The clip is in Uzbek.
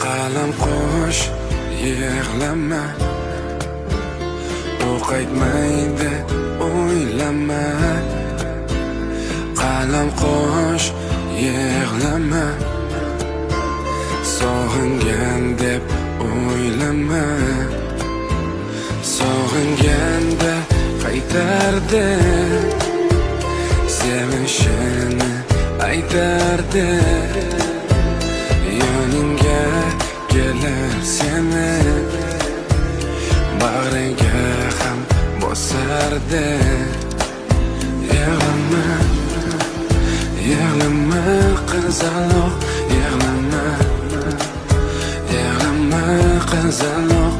Qalam qo'sh, yig'lama, u qaytmaydi, o'ylama. Qalam qo'sh, yig'lama, sog'ingan deb o'ylama. Sog'inganda qaytardi, sevishini aytardi. Yoningga kelib seni bag'riga ham bosardi. Yig'lama, yig'lama qizaloq, yig'lama, yig'lama qizaloq.